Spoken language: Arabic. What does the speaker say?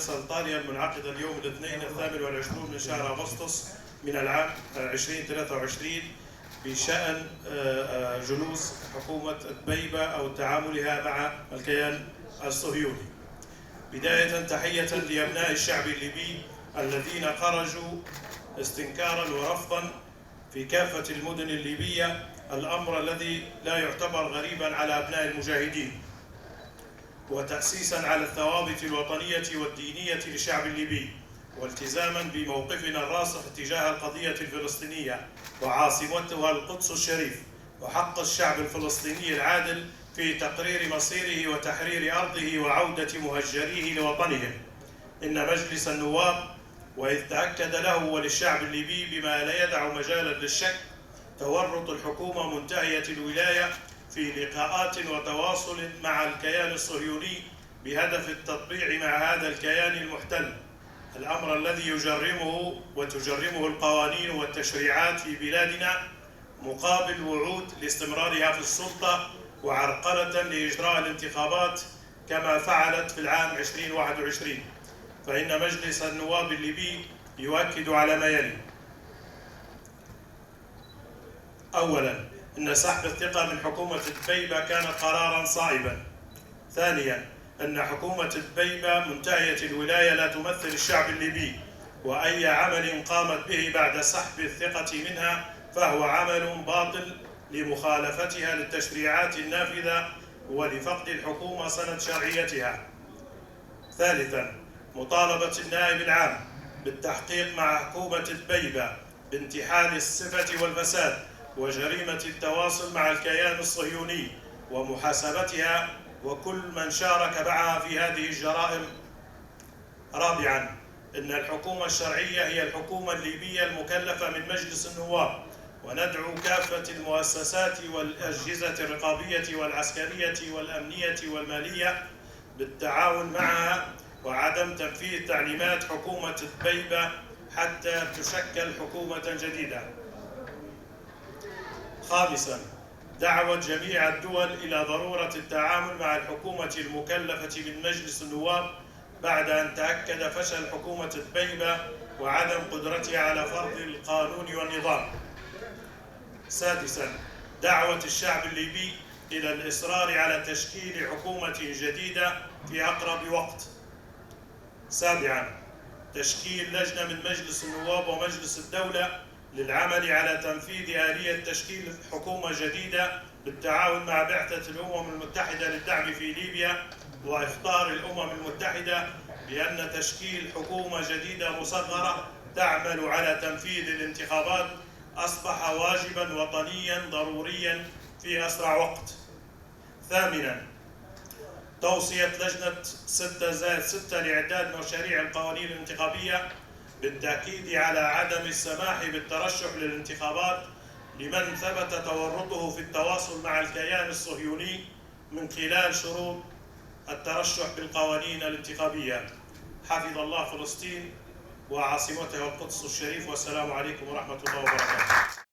الجلسة الطارئة المنعقدة اليوم الاثنين 28 من شهر أغسطس من العام 2023 بشأن جلوس حكومة دبيبة أو تعاملها مع الكيان الصهيوني. بداية تحية لأبناء الشعب الليبي الذين خرجوا استنكارا ورفضا في كافة المدن الليبية، الأمر الذي لا يعتبر غريبا على أبناء المجاهدين، وتأسيسا على الثوابت الوطنية والدينية للشعب الليبي، والتزاما بموقفنا الراسخ تجاه القضية الفلسطينية وعاصمتها القدس الشريف، وحق الشعب الفلسطيني العادل في تقرير مصيره وتحرير أرضه وعودة مهجريه لوطنهم. إن مجلس النواب، وإذ تأكد له وللشعب الليبي بما لا يدع مجالا للشك تورط الحكومة منتهية الولاية في لقاءات وتواصل مع الكيان الصهيوني بهدف التطبيع مع هذا الكيان المحتل، الأمر الذي يجرمه وتجرمه القوانين والتشريعات في بلادنا مقابل وعود لاستمرارها في السلطة وعرقلة لإجراء الانتخابات كما فعلت في العام 2021. فإن مجلس النواب الليبي يؤكد على ما يلي: أولاً، أن سحب الثقة من حكومة دبيبة كان قراراً صائباً. ثانياً، أن حكومة دبيبة منتهية الولاية لا تمثل الشعب الليبي، وأي عمل قامت به بعد سحب الثقة منها فهو عمل باطل لمخالفتها للتشريعات النافذة ولفقد الحكومة سند شرعيتها. ثالثاً، مطالبة النائب العام بالتحقيق مع حكومة دبيبة بانتحال الصفة والفساد وجريمة التواصل مع الكيان الصهيوني ومحاسبتها وكل من شارك معها في هذه الجرائم. رابعاً، إن الحكومة الشرعية هي الحكومة الليبية المكلفة من مجلس النواب، وندعو كافة المؤسسات والأجهزة الرقابية والعسكرية والأمنية والمالية بالتعاون معها وعدم تنفيذ تعليمات حكومة دبيبة حتى تشكل حكومة جديدة. خامساً، دعوة جميع الدول إلى ضرورة التعامل مع الحكومة المكلفة من مجلس النواب بعد أن تأكد فشل حكومة دبيبة وعدم قدرتها على فرض القانون والنظام. سادساً، دعوة الشعب الليبي إلى الإصرار على تشكيل حكومة جديدة في أقرب وقت. سابعاً، تشكيل لجنة من مجلس النواب ومجلس الدولة للعمل على تنفيذ آلية تشكيل حكومة جديدة بالتعاون مع بعثة الأمم المتحدة للدعم في ليبيا وإخطار الأمم المتحدة بأن تشكيل حكومة جديدة مصغرة تعمل على تنفيذ الانتخابات أصبح واجباً وطنياً ضرورياً في أسرع وقت. ثامناً، توصية لجنة 6+6 لإعداد مشاريع القوانين الانتخابية بالتأكيد على عدم السماح بالترشح للانتخابات لمن ثبت تورطه في التواصل مع الكيان الصهيوني من خلال شروط الترشح بالقوانين الانتخابية. حفظ الله فلسطين وعاصمتها القدس الشريف، والسلام عليكم ورحمة الله وبركاته.